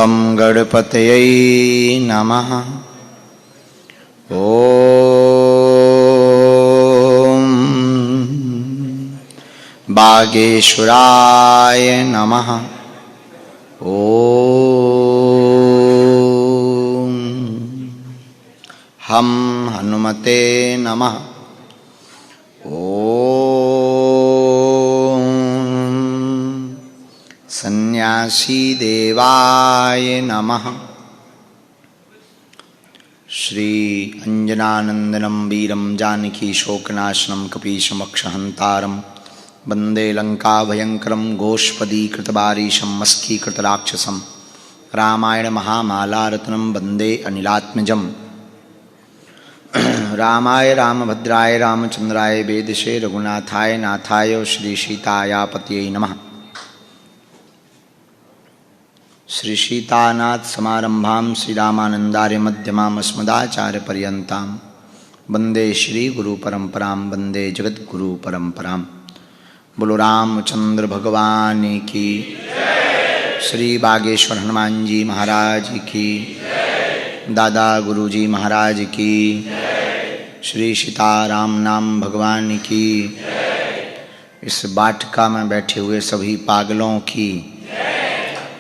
गं गणपतये नमः। ॐ बागेश्वराय नमः। ॐ हम हनुमते नमः। ॐ सन्यासी देवाय नमः। श्री अंजनानंदनं वीरं जानकी शोकनाशनं कपीशमक्षहंतारं वंदे लंकाभयंकरं गोष्पदीकृतबारीशं मस्कीकृतराक्षसं रामायण महामालारत्नं वंदे अनिलात्मजम्। रामाय रामभद्राय रामचंद्राय वेदसे रघुनाथाय नाथाय श्री सीतायापतये नमः। श्री सीतानाथ समारंभां श्री रामानंदार्य मध्यमाम् अस्मदाचार्य पर्यन्तां वंदे श्री गुरु परंपरां वंदे जगत गुरु परंपरां। बोलो रामचंद्र भगवान की, श्री बागेश्वर हनुमान जी महाराज की, दादा गुरुजी महाराज की, श्री सीताराम नाम भगवान की, इस वाटिका में बैठे हुए सभी पागलों की,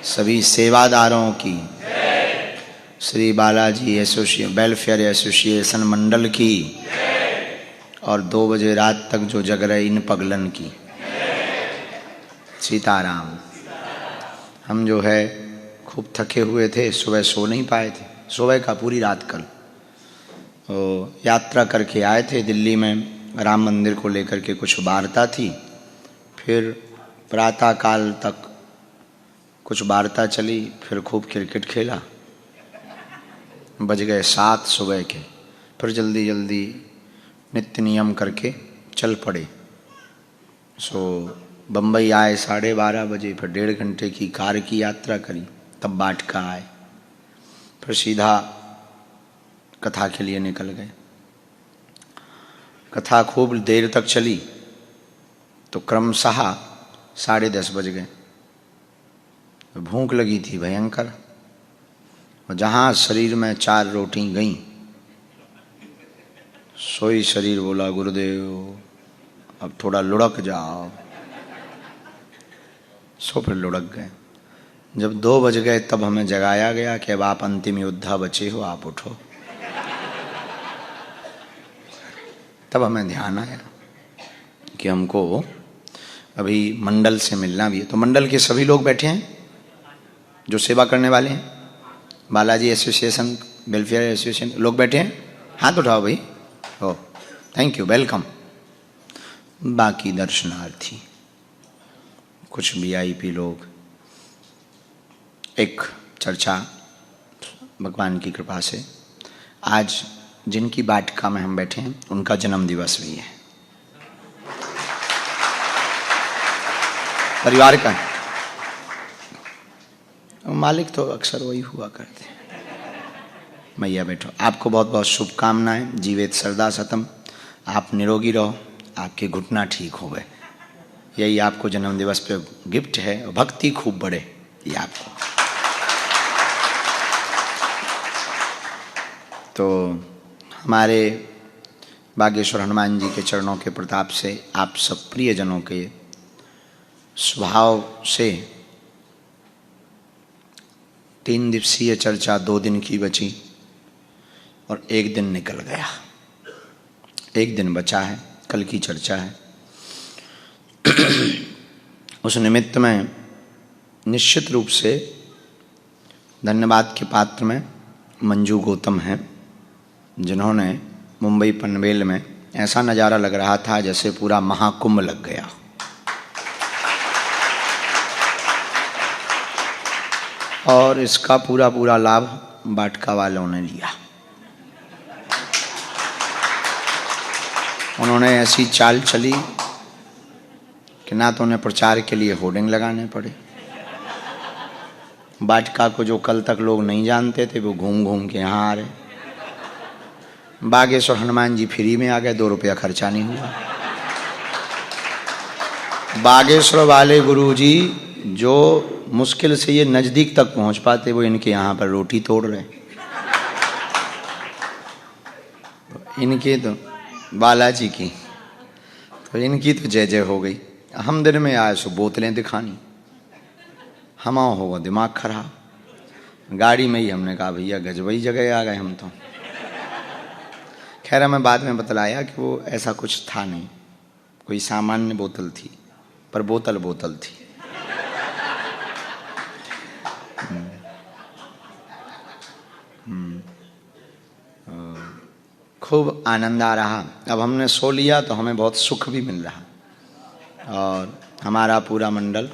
सभी सेवादारों की, श्री बालाजी वेलफेयर एसोसिएशन मंडल की, और 2 बजे रात तक जो जग रहे इन पगलन की। सीताराम। हम जो है खूब थके हुए थे, सुबह सो नहीं पाए थे, सुबह का पूरी रात कल यात्रा करके आए थे दिल्ली में, राम मंदिर को लेकर के कुछ वार्ता थी, फिर प्रातःकाल तक कुछ वार्ता चली, फिर खूब क्रिकेट खेला, बज गए 7 सुबह के, फिर जल्दी जल्दी नित्य नियम करके चल पड़े। बम्बई आए 12:30 बजे, फिर 1.5 घंटे की कार की यात्रा करी, तब वाटिका आए, फिर सीधा कथा के लिए निकल गए। कथा खूब देर तक चली तो क्रमशः 10:30 बज गए। भूख लगी थी भयंकर, और जहाँ शरीर में 4 रोटी गईं, सोई शरीर बोला गुरुदेव अब थोड़ा लुढ़क जाओ। सो फिर लुढ़क गए। जब 2 बज गए तब हमें जगाया गया कि अब आप अंतिम योद्धा बचे हो, आप उठो। तब हमें ध्यान आया कि हमको अभी मंडल से मिलना भी है। तो मंडल के सभी लोग बैठे हैं जो सेवा करने वाले हैं, बालाजी एसोसिएशन वेलफेयर एसोसिएशन लोग बैठे हैं, हाथ उठाओ भाई। ओ थैंक यू, वेलकम। बाकी दर्शनार्थी, कुछ वीआईपी लोग, एक चर्चा भगवान की कृपा से आज जिनकी वाटिका में हम बैठे हैं उनका जन्म दिवस भी है, परिवार का। मालिक तो अक्सर वही हुआ करते हैं। मैया बैठो, आपको बहुत बहुत शुभकामनाएं। जीवेत सरदा सतम, आप निरोगी रहो, आपके घुटना ठीक हो गए, यही आपको जन्म दिवस पे गिफ्ट है। भक्ति खूब बढ़े, ये आपको। तो हमारे बागेश्वर हनुमान जी के चरणों के प्रताप से आप सब प्रियजनों के स्वभाव से 3 दिवसीय चर्चा 2 दिन की बची और 1 दिन निकल गया, 1 दिन बचा है, कल की चर्चा है। उस निमित्त में निश्चित रूप से धन्यवाद के पात्र में मंजू गौतम हैं, जिन्होंने मुंबई पनवेल में ऐसा नज़ारा लग रहा था जैसे पूरा महाकुंभ लग गया। और इसका पूरा लाभ वाटिका वालों ने लिया। उन्होंने ऐसी चाल चली कि ना तो उन्हें प्रचार के लिए होर्डिंग लगाने पड़े, वाटिका को जो कल तक लोग नहीं जानते थे वो घूम घूम के यहाँ आ रहे। बागेश्वर हनुमान जी फ्री में आ गए, 2 रुपया खर्चा नहीं हुआ। बागेश्वर वाले गुरुजी जो मुश्किल से ये नज़दीक तक पहुंच पाते, वो इनके यहाँ पर रोटी तोड़ रहे। इनके तो बालाजी की, तो इनकी तो जय जय हो गई। हम दिन में आए सो बोतलें दिखानी, हमा होगा दिमाग खराब। गाड़ी में ही हमने कहा भैया गजबई जगह आ गए हम तो। खैर हमें बाद में बतलाया कि वो ऐसा कुछ था नहीं, कोई सामान्य बोतल थी, पर बोतल बोतल थी। खूब आनंद आ रहा। अब हमने सो लिया तो हमें बहुत सुख भी मिल रहा, और हमारा पूरा मंडल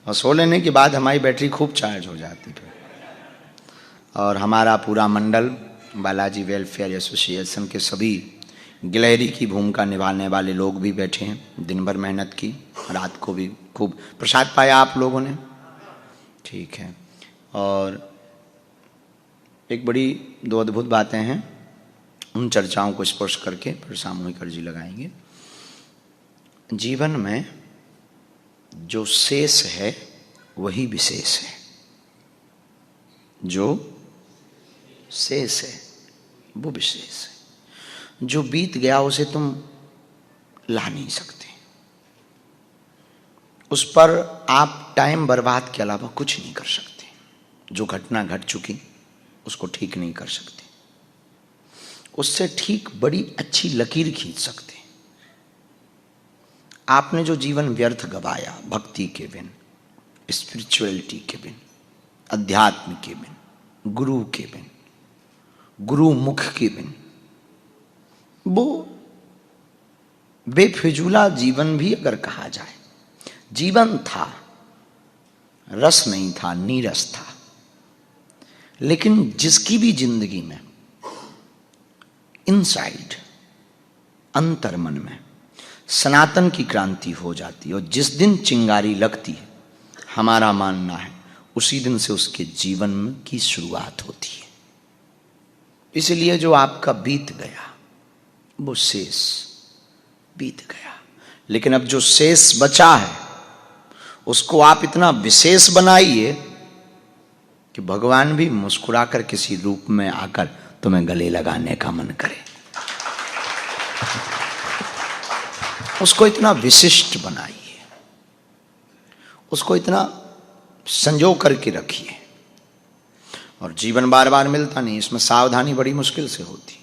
और सो लेने के बाद हमारी बैटरी खूब चार्ज हो जाती है। और हमारा पूरा मंडल बालाजी वेलफेयर एसोसिएशन के सभी गिलहरी की भूमिका निभाने वाले लोग भी बैठे हैं। दिन भर मेहनत की, रात को भी खूब प्रसाद पाया आप लोगों ने, ठीक है। और एक बड़ी दो अद्भुत बातें हैं, उन चर्चाओं को स्पर्श करके फिर सामूहिक अर्जी लगाएंगे। जीवन में जो शेष है वही विशेष है, जो शेष है वो विशेष है। जो बीत गया उसे तुम ला नहीं सकते, उस पर आप टाइम बर्बाद के अलावा कुछ नहीं कर सकते। जो घटना घट चुकी उसको ठीक नहीं कर सकते, उससे ठीक बड़ी अच्छी लकीर खींच सकते। आपने जो जीवन व्यर्थ गवाया भक्ति के बिन, स्पिरिचुअलिटी के बिन, अध्यात्म के बिन, गुरु के बिन, गुरु मुख के बिन, वो बेफिजूला जीवन भी अगर कहा जाए। जीवन था, रस नहीं था, नीरस था। लेकिन जिसकी भी जिंदगी में इनसाइड, अंतर्मन में सनातन की क्रांति हो जाती है, और जिस दिन चिंगारी लगती है, हमारा मानना है उसी दिन से उसके जीवन की शुरुआत होती है। इसलिए जो आपका बीत गया वो शेष बीत गया, लेकिन अब जो शेष बचा है उसको आप इतना विशेष बनाइए कि भगवान भी मुस्कुराकर किसी रूप में आकर तुम्हें गले लगाने का मन करे। उसको इतना विशिष्ट बनाइए, उसको इतना संजो करके रखिए। और जीवन बार बार मिलता नहीं, इसमें सावधानी बड़ी मुश्किल से होती।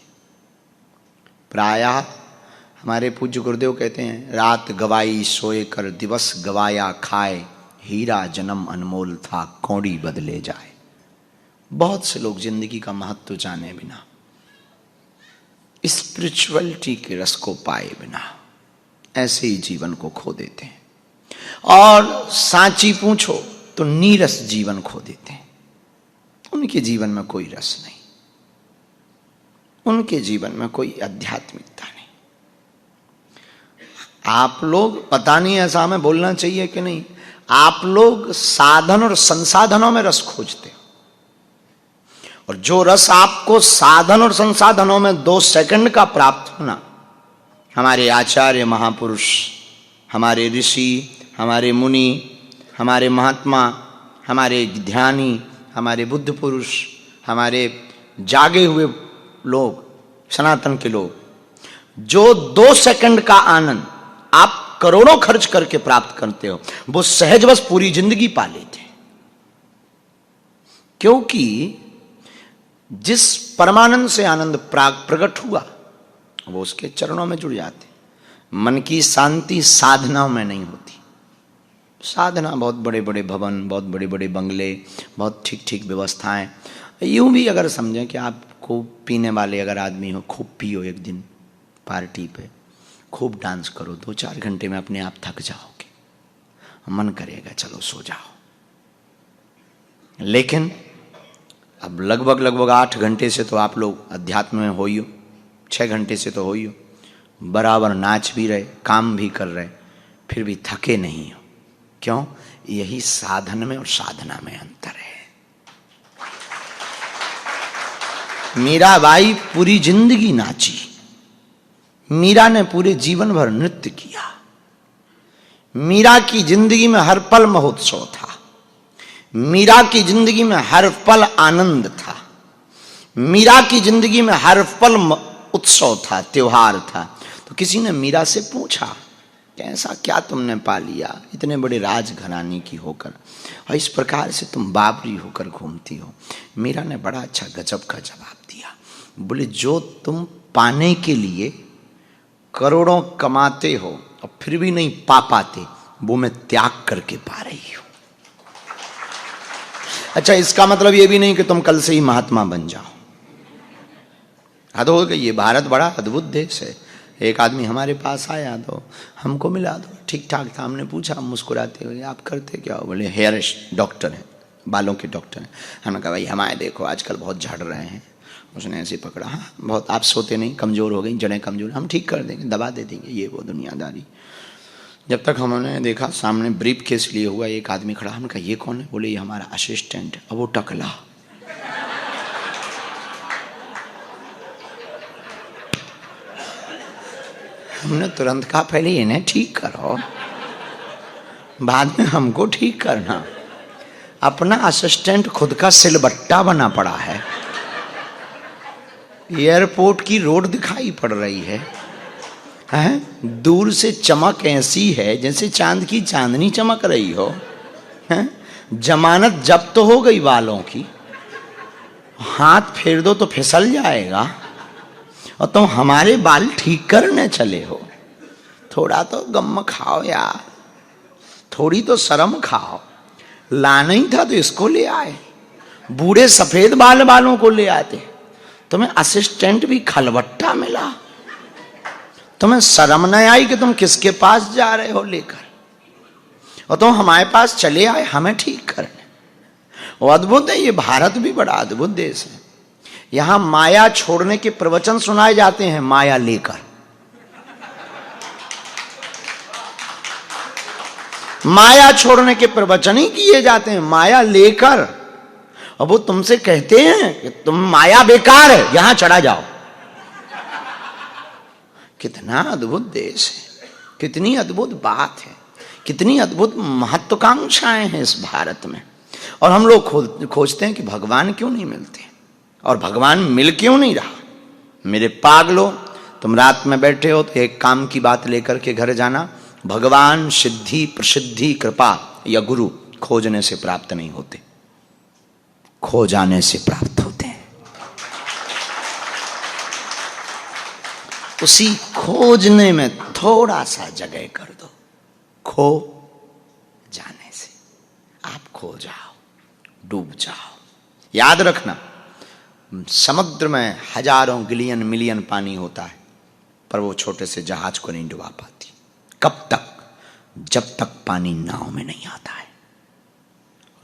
प्रायः हमारे पूज्य गुरुदेव कहते हैं, रात गवाई सोए कर दिवस गवाया खाए, हीरा जन्म अनमोल था कौड़ी बदले जाए। बहुत से लोग जिंदगी का महत्व जाने बिना, स्पिरिचुअलिटी के रस को पाए बिना ऐसे ही जीवन को खो देते हैं। और सांची पूछो तो नीरस जीवन खो देते हैं। उनके जीवन में कोई रस नहीं, उनके जीवन में कोई आध्यात्मिकता नहीं। आप लोग, पता नहीं ऐसा हमें बोलना चाहिए कि नहीं, आप लोग साधन और संसाधनों में रस खोजते हो, और जो रस आपको साधन और संसाधनों में 2 सेकंड का प्राप्त होना, हमारे आचार्य महापुरुष, हमारे ऋषि, हमारे मुनि, हमारे महात्मा, हमारे ध्यानी, हमारे बुद्ध पुरुष, हमारे जागे हुए लोग, सनातन के लोग, जो 2 सेकंड का आनंद आप करोड़ों खर्च करके प्राप्त करते हो, वो सहजवश पूरी जिंदगी पा लेते हैं। क्योंकि जिस परमानंद से आनंद प्रकट हुआ वो उसके चरणों में जुड़ जाते। मन की शांति साधना में नहीं होती। साधना बहुत बड़े बड़े भवन, बहुत बड़े बड़े बंगले, बहुत ठीक ठीक व्यवस्थाएं। यूं भी अगर समझें कि आप खूब पीने वाले अगर आदमी हो, खूब पियो एक दिन पार्टी पे, खूब डांस करो, 2-4 घंटे में अपने आप थक जाओगे, मन करेगा चलो सो जाओ। लेकिन अब लगभग 8 घंटे से तो आप लोग अध्यात्म में हो ही हो, 6 घंटे से तो हो ही हो, बराबर नाच भी रहे, काम भी कर रहे, फिर भी थके नहीं हो। क्यों? यही साधन में और साधना में अंतर है। मीराबाई पूरी जिंदगी नाची, मीरा ने पूरे जीवन भर नृत्य किया, मीरा की जिंदगी में हर पल महोत्सव था, मीरा की जिंदगी में हर पल आनंद था, मीरा की जिंदगी में हर पल उत्सव था, त्योहार था। तो किसी ने मीरा से पूछा कि ऐसा क्या तुमने पा लिया इतने बड़े राजघराने की होकर और इस प्रकार से तुम बाबरी होकर घूमती हो। मीरा ने बड़ा अच्छा गजब का जवाब दिया। बोले, जो तुम पाने के लिए करोड़ों कमाते हो और फिर भी नहीं पा पाते, वो मैं त्याग करके पा रही हूं। अच्छा, इसका मतलब ये भी नहीं कि तुम कल से ही महात्मा बन जाओ। हद हो गई। ये भारत बड़ा अद्भुत देश है। एक आदमी हमारे पास आया तो हमको मिला, तो ठीक ठाक था। हमने पूछा मुस्कुराते हुए, आप करते क्या हो? बोले, हेयर डॉक्टर हैं, बालों के डॉक्टर हैं। हमने कहा, भाई हमारे देखो आजकल बहुत झड़ रहे हैं। उसने ऐसे पकड़ा, हाँ बहुत, आप सोते नहीं, कमज़ोर हो गई, जड़ें कमज़ोर, हम ठीक कर देंगे, दबा दे देंगे, ये वो दुनियादारी। जब तक हमने देखा सामने ब्रीफ केस लिए हुआ एक आदमी खड़ा। हमने कहा, ये कौन है? बोले, ये हमारा असिस्टेंट। अब वो टकला। हमने तुरंत कहा, पहले इन्हें ठीक करो, बाद में हमको ठीक करना। अपना असिस्टेंट खुद का सिलबट्टा बना पड़ा है। एयरपोर्ट की रोड दिखाई पड़ रही है, हैं? दूर से चमक ऐसी है जैसे चांद की चांदनी चमक रही हो, हैं? जमानत जब्त तो हो गई वालों की, हाथ फेर दो तो फिसल जाएगा, और तुम हमारे बाल ठीक करने चले हो। थोड़ा तो गम खाओ यार, थोड़ी तो शर्म खाओ। लाना ही था तो इसको ले आए, बूढ़े सफेद बाल वालों को ले आते। तुम्हें असिस्टेंट भी खलबट्टा मिला, तुम्हें शर्म नहीं आई कि तुम किसके पास जा रहे हो लेकर, और तुम हमारे पास चले आए हमें ठीक करने। वो अद्भुत है। ये भारत भी बड़ा अद्भुत देश है। यहां माया छोड़ने के प्रवचन सुनाए जाते हैं, माया लेकर। माया छोड़ने के प्रवचन ही किए जाते हैं, माया लेकर। और वो तुमसे कहते हैं कि तुम माया बेकार है, यहां चढ़ा जाओ। कितना अद्भुत देश है, कितनी अद्भुत बात है, कितनी अद्भुत महत्वाकांक्षाएं हैं इस भारत में। और हम लोग खोजते हैं कि भगवान क्यों नहीं मिलते, और भगवान मिल क्यों नहीं रहा। मेरे पागलो, तुम रात में बैठे हो तो एक काम की बात लेकर के घर जाना। भगवान सिद्धि, प्रसिद्धि, कृपा या गुरु खोजने से प्राप्त नहीं होते, खो जाने से प्राप्त होते हैं। उसी खोजने में थोड़ा सा जगह कर दो, खो जाने से आप खो जाओ, डूब जाओ। याद रखना, समुद्र में हजारों गिलियन मिलियन पानी होता है, पर वो छोटे से जहाज को नहीं डुबा पाती। कब तक? जब तक पानी नाव में नहीं आता है।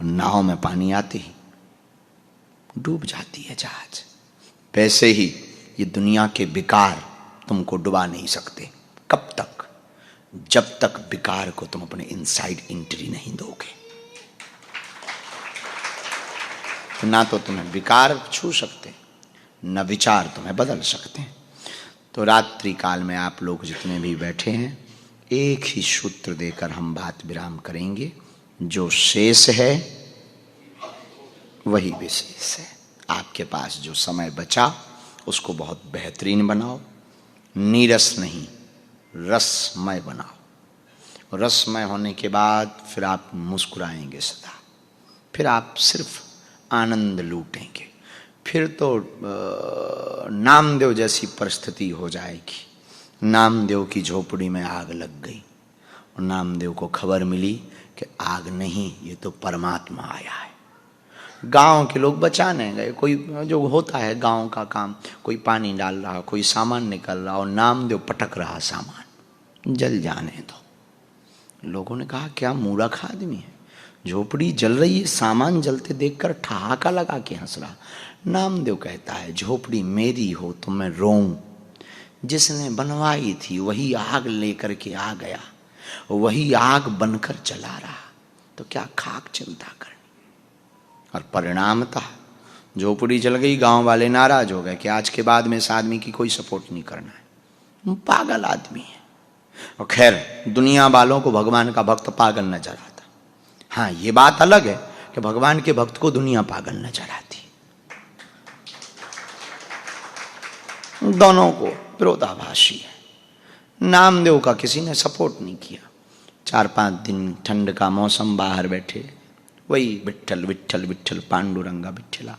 नाव में पानी आते ही डूब जाती है जहाज। वैसे ही ये दुनिया के विकार तुमको डुबा नहीं सकते। कब तक? जब तक विकार को तुम अपने इनसाइड एंट्री नहीं दोगे। ना तो तुम्हें विकार छू सकते, न विचार तुम्हें बदल सकते। तो रात्रि काल में आप लोग जितने भी बैठे हैं, एक ही सूत्र देकर हम बात विराम करेंगे। जो शेष है वही विशेष है। आपके पास जो समय बचा उसको बहुत बेहतरीन बनाओ, नीरस नहीं, रसमय बनाओ। रसमय होने के बाद फिर आप मुस्कुराएंगे सदा, फिर आप सिर्फ आनंद लूटेंगे। फिर तो नामदेव जैसी परिस्थिति हो जाएगी। नामदेव की झोपड़ी में आग लग गई और नामदेव को खबर मिली कि आग नहीं, ये तो परमात्मा आया है। गांव के लोग बचाने गए, कोई जो होता है गांव का काम, कोई पानी डाल रहा, कोई सामान निकल रहा, और नामदेव पटक रहा सामान, जल जाने दो। लोगों ने कहा, क्या मूर्ख आदमी है, झोपड़ी जल रही है, सामान जलते देखकर ठहाका लगा के हंस रहा। नामदेव कहता है, झोपड़ी मेरी हो तो मैं रोऊं, जिसने बनवाई थी वही आग लेकर के आ गया, वही आग बनकर चला रहा, तो क्या खाक चिंता करनी। और परिणामतः झोपड़ी जल गई, गांव वाले नाराज हो गए कि आज के बाद में इस आदमी की कोई सपोर्ट नहीं करना है, पागल आदमी है। और खैर दुनिया वालों को भगवान का भक्त पागल नजर आता। हाँ, ये बात अलग है कि भगवान के भक्त को दुनिया पागल नजर आती। दोनों को विरोधाभासी है। नामदेव का किसी ने सपोर्ट नहीं किया। 4-5 दिन ठंड का मौसम, बाहर बैठे वही विट्ठल विट्ठल विट्ठल पांडुरंगा विट्ठला।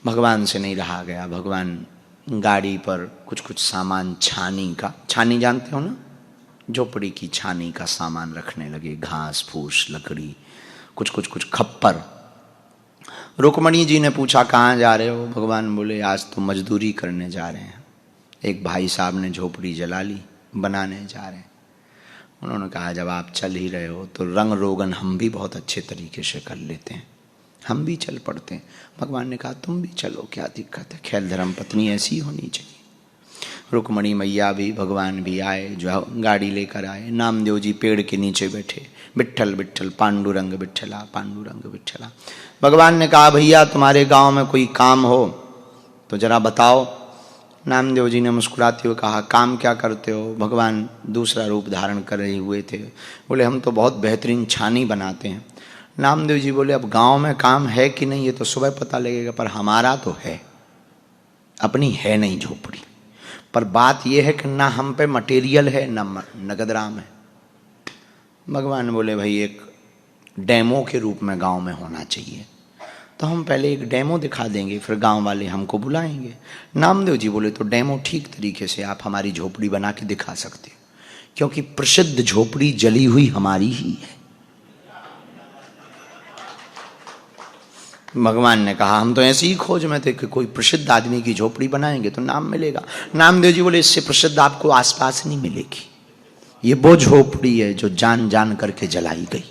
भगवान से नहीं रहा गया। भगवान गाड़ी पर कुछ कुछ सामान, छानी का, छानी जानते हो ना, झोपड़ी की छानी का सामान रखने लगे। घास फूस, लकड़ी, कुछ खप्पर। रुक्मणी जी ने पूछा कहाँ जा रहे हो? भगवान बोले आज तो मजदूरी करने जा रहे हैं। एक भाई साहब ने झोपड़ी जला ली, बनाने जा रहे हैं। उन्होंने कहा जब आप चल ही रहे हो तो रंग रोगन हम भी बहुत अच्छे तरीके से कर लेते हैं, हम भी चल पड़ते हैं। भगवान ने कहा तुम भी चलो, क्या दिक्कत है, खैर धर्म पत्नी ऐसी होनी चाहिए। रुक्मणी मैया भी, भगवान भी आए, जो गाड़ी लेकर आए। नामदेव जी पेड़ के नीचे बैठे, विट्ठल विट्ठल पांडुरंग विट्ठला, पांडुरंग विट्ठला। भगवान ने कहा भैया तुम्हारे गांव में कोई काम हो तो जरा बताओ। नामदेव जी ने मुस्कुराते हुए कहा काम क्या करते हो? भगवान दूसरा रूप धारण कर रहे हुए थे। बोले हम तो बहुत बेहतरीन छानी बनाते हैं। नामदेव जी बोले अब गांव में काम है कि नहीं ये तो सुबह पता लगेगा, पर हमारा तो है, अपनी है नहीं झोपड़ी। पर बात यह है कि ना हम पे मटेरियल है ना नगद राम है। भगवान बोले भाई एक डेमो के रूप में गांव में होना चाहिए, तो हम पहले एक डेमो दिखा देंगे, फिर गांव वाले हमको बुलाएंगे। नामदेव जी बोले तो डेमो ठीक तरीके से आप हमारी झोपड़ी बना के दिखा सकते हो, क्योंकि प्रसिद्ध झोपड़ी जली हुई हमारी ही है। भगवान ने कहा हम तो ऐसी ही खोज में थे कि कोई प्रसिद्ध आदमी की झोपड़ी बनाएंगे तो नाम मिलेगा। नामदेव जी बोले इससे प्रसिद्ध आपको आसपास नहीं मिलेगी, ये वो झोपड़ी है जो जान जान करके जलाई गई।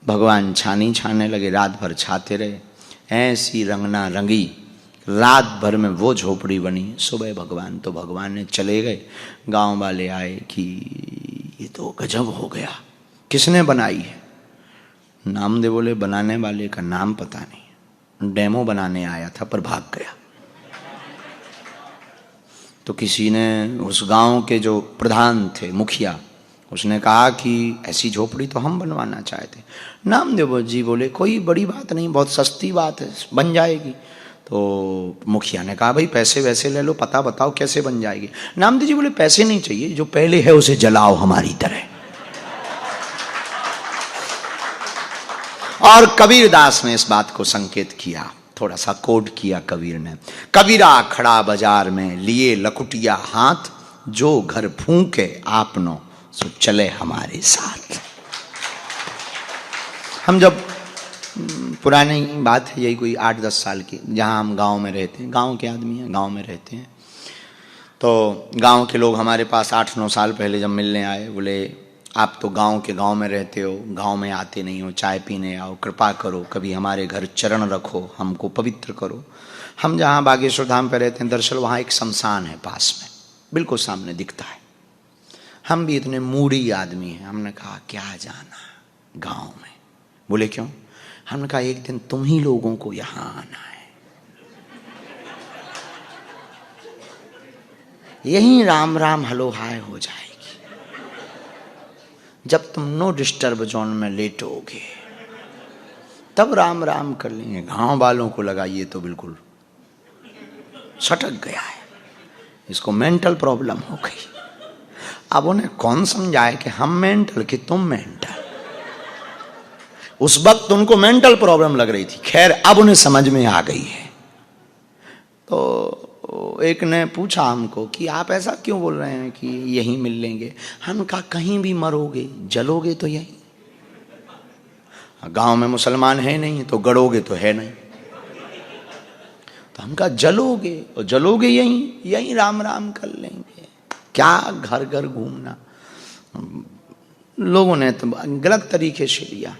भगवान छानी छाने लगे, रात भर छाते रहे, ऐसी रंगना रंगी, रात भर में वो झोपड़ी बनी। सुबह भगवान ने चले गए। गांव वाले आए कि ये तो गजब हो गया, किसने बनाई है? नामदेव बोले बनाने वाले का नाम पता नहीं, डेमो बनाने आया था पर भाग गया। तो किसी ने, उस गांव के जो प्रधान थे, मुखिया, उसने कहा कि ऐसी झोपड़ी तो हम बनवाना चाहते। नामदेव जी बोले कोई बड़ी बात नहीं, बहुत सस्ती बात है, बन जाएगी। तो मुखिया ने कहा भाई पैसे वैसे ले लो, पता बताओ कैसे बन जाएगी। नामदेव जी बोले पैसे नहीं चाहिए, जो पहले है उसे जलाओ हमारी तरह। और कबीरदास ने इस बात को संकेत किया, थोड़ा सा कोड किया कबीर ने। कबीरा खड़ा बाजार में लिए लकुटिया हाथ, जो घर फूंके आपनो सो चले हमारे साथ। हम जब, पुरानी बात है यही, कोई 8-10 साल की, जहाँ हम गांव में रहते हैं, गांव के आदमी हैं, गांव में रहते हैं, तो गांव के लोग हमारे पास 8-9 साल पहले जब मिलने आए, बोले आप तो गांव में रहते हो, गांव में आते नहीं हो, चाय पीने आओ, कृपा करो, कभी हमारे घर चरण रखो, हमको पवित्र करो। हम जहाँ बागेश्वर धाम पे रहते हैं, दरअसल वहाँ एक शमशान है पास में, बिल्कुल सामने दिखता है। हम भी इतने मूडी आदमी हैं, हमने कहा क्या जाना गांव में। बोले क्यों? हमने कहा एक दिन तुम ही लोगों को यहां आना है, यहीं राम राम हलो हाय हो जाएगी। जब तुम नो डिस्टर्ब जोन में लेटोगे तब राम राम कर लेंगे। गांव वालों को लगा ये तो बिल्कुल सटक गया है, इसको मेंटल प्रॉब्लम हो गई। अब उन्हें कौन समझाए कि हम मेंटल कि तुम मेंटल। उस वक्त उनको मेंटल प्रॉब्लम लग रही थी, खैर अब उन्हें समझ में आ गई है। तो एक ने पूछा हमको कि आप ऐसा क्यों बोल रहे हैं कि यहीं मिल लेंगे। हम कहा कहीं भी मरोगे जलोगे तो यहीं, गांव में मुसलमान है नहीं तो गड़ोगे तो है नहीं। तो हम कहा जलोगे और जलोगे यहीं राम राम कर लेंगे, क्या घर घर घूमना। लोगों ने तो गलत तरीके से लिया।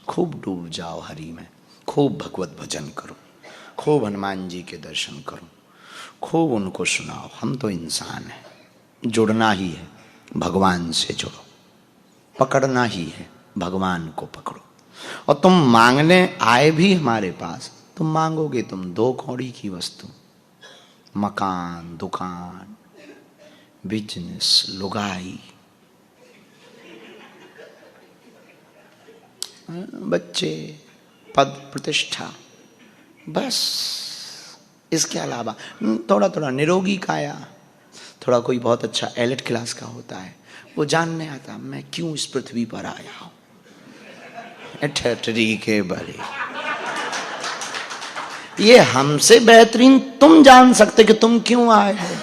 खूब डूब जाओ हरि में, खूब भगवत भजन करो, खूब हनुमान जी के दर्शन करो, खूब उनको सुनाओ। हम तो इंसान हैं, जुड़ना ही है, भगवान से जुड़ो, पकड़ना ही है, भगवान को पकड़ो। और तुम मांगने आए भी हमारे पास, तुम मांगोगे तुम 2 कौड़ी की वस्तु, मकान, दुकान, बिजनेस, लुगाई, बच्चे, पद प्रतिष्ठा, बस। इसके अलावा थोड़ा थोड़ा निरोगी काया, थोड़ा कोई बहुत अच्छा एलिट क्लास का होता है, वो जानने आता मैं क्यों इस पृथ्वी पर आया हूं, ठटरी के बड़े। ये हमसे बेहतरीन तुम जान सकते कि तुम क्यों आए हो,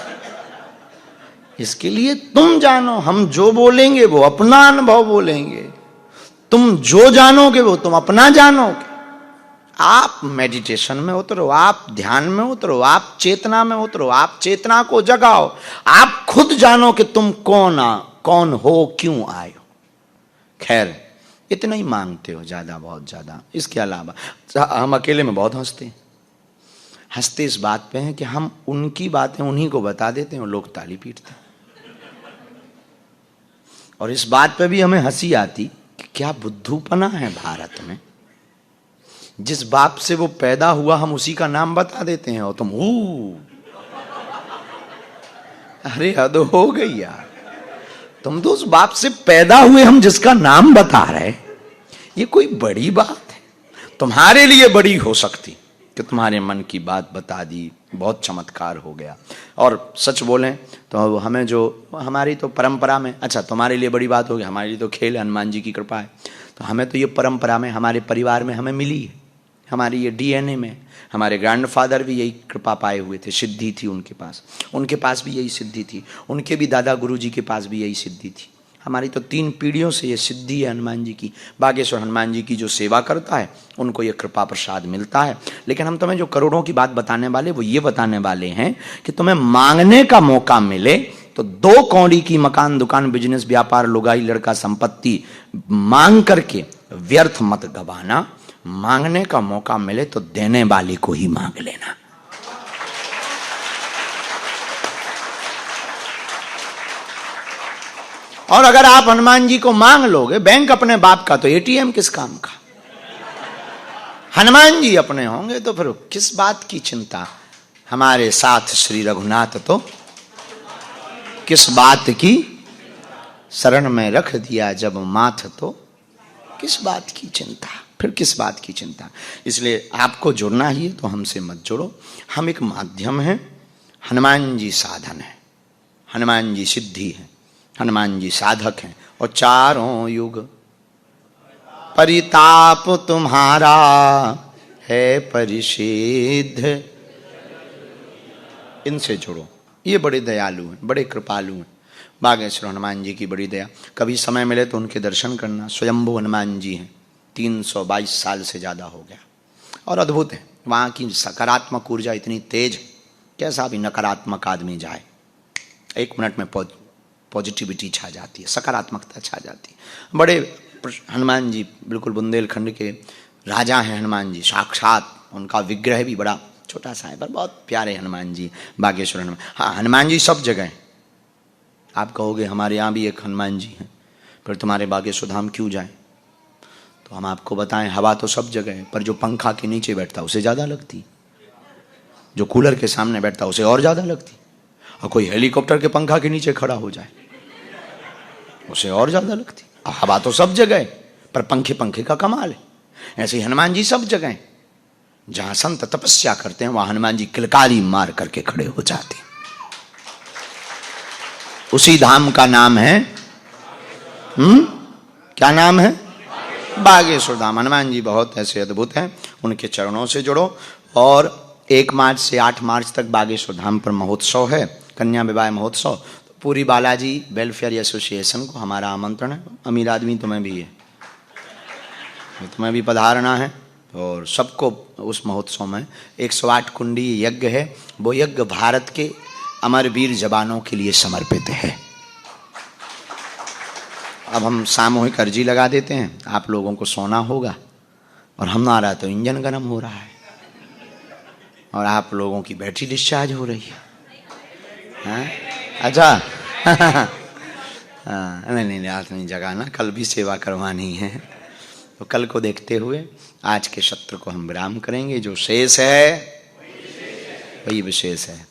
इसके लिए तुम जानो। हम जो बोलेंगे वो अपना अनुभव बोलेंगे, तुम जो जानोगे वो तुम अपना जानोगे। आप मेडिटेशन में उतरो, आप ध्यान में उतरो, आप चेतना में उतरो, आप चेतना को जगाओ, आप खुद जानो कि तुम कौन हो, क्यों आए हो। खैर इतना ही मांगते हो, ज्यादा, बहुत ज्यादा। इसके अलावा हम अकेले में बहुत हंसते इस बात पे हैं कि हम उनकी बातें उन्हीं को बता देते हैं और लोग ताली पीटते हैं। और इस बात पे भी हमें हंसी आती कि क्या बुद्धूपना है भारत में। जिस बाप से वो पैदा हुआ हम उसी का नाम बता देते हैं और तुम अरे हद हो गई यार, तुम तो उस बाप से पैदा हुए, हम जिसका नाम बता रहे, ये कोई बड़ी बात है? तुम्हारे लिए बड़ी हो सकती कि तुम्हारे मन की बात बता दी, बहुत चमत्कार हो गया। और सच बोलें तो हमें जो हमारी तो परंपरा में, अच्छा तुम्हारे लिए बड़ी बात होगी, हमारे लिए तो खेल, हनुमान जी की कृपा है। तो हमें तो ये परंपरा में, हमारे परिवार में हमें मिली है, हमारी ये डीएनए में। हमारे ग्रैंडफादर भी यही कृपा पाए हुए थे, सिद्धि थी उनके पास भी यही सिद्धि थी, उनके भी दादा गुरुजी के पास भी यही सिद्धि थी। हमारी तो 3 पीढ़ियों से ये सिद्धि है हनुमान जी की। बागेश्वर हनुमान जी की जो सेवा करता है उनको ये कृपा प्रसाद मिलता है। लेकिन हम तुम्हें जो करोड़ों की बात बताने वाले, वो ये बताने वाले हैं कि तुम्हें मांगने का मौका मिले तो 2 कौड़ी की मकान, दुकान, बिजनेस, व्यापार, लुगाई, लड़का, संपत्ति मांग करके व्यर्थ मत गवाना। मांगने का मौका मिले तो देने वाले को ही मांग लेना। और अगर आप हनुमान जी को मांग लोगे, बैंक अपने बाप का तो एटीएम किस काम का। हनुमान जी अपने होंगे तो फिर किस बात की चिंता। हमारे साथ श्री रघुनाथ तो किस बात की शरण में रख दिया जब माथ, तो किस बात की चिंता, फिर किस बात की चिंता। इसलिए आपको जुड़ना ही है तो हमसे मत जुड़ो। हम एक माध्यम हैं, हनुमान जी साधन है, हनुमान जी सिद्धि है, हनुमान जी साधक हैं। और चारों युग परिताप तुम्हारा है परिसिद्ध, इनसे जुड़ो। ये बड़े दयालु हैं, बड़े कृपालु हैं। बागेश्वर हनुमान जी की बड़ी दया। कभी समय मिले तो उनके दर्शन करना। स्वयंभू हनुमान जी हैं, 322 साल से ज़्यादा हो गया और अद्भुत है। वहाँ की सकारात्मक ऊर्जा इतनी तेज, कैसा भी नकारात्मक आदमी जाए 1 मिनट में पॉजिटिविटी छा जाती है, सकारात्मकता छा जाती है। बड़े हनुमान जी बिल्कुल बुंदेलखंड के राजा हैं हनुमान जी, साक्षात। उनका विग्रह भी बड़ा छोटा सा है पर बहुत प्यारे हनुमान जी, बागेश्वर हनुमान। हाँ, हनुमान जी सब जगह हैं। आप कहोगे हमारे यहाँ भी एक हनुमान जी हैं, फिर तुम्हारे बागेश्वर धाम क्यों जाएं? तो हम आपको बताएं, हवा तो सब जगह है, पर जो पंखा के नीचे बैठता उसे ज़्यादा लगती, जो कूलर के सामने बैठता उसे और ज़्यादा लगती, और कोई हेलीकॉप्टर के पंखा के नीचे खड़ा हो जाए उसे और ज़्यादा लगती। हवा तो सब जगह है, पर पंखे का कमाल है। ऐसे ही हनुमान जी सब जगह हैं। जहाँ संत तपस्या करते हैं वहाँ हनुमान जी किलकारी मार करके खड़े हो जाते हैं। उसी धाम का नाम है क्या नाम है? बागेश्वर धाम। हनुमान जी बहुत ऐसे अद्भुत हैं, उनके चरणों से जुड़ो। और 1 मार्च से 8 मार्च तक बागेश्वर धाम पर महोत्सव है, कन्या विवाह महोत्सव। तो पूरी बालाजी वेलफेयर एसोसिएशन को हमारा आमंत्रण है। अमीर आदमी तुम्हें भी है, तुम्हें भी पधारना है। और सबको उस महोत्सव में 108 कुंडी यज्ञ है। वो यज्ञ भारत के अमरवीर जवानों के लिए समर्पित है। अब हम सामूहिक अर्जी लगा देते हैं, आप लोगों को सोना होगा और हमारा तो इंजन गर्म हो रहा है और आप लोगों की बैटरी डिस्चार्ज हो रही है। हाँ? अच्छा नहीं आज नहीं जगाना, कल भी सेवा करवानी है। तो कल को देखते हुए आज के सत्र को हम विराम करेंगे। जो शेष है वही विशेष है।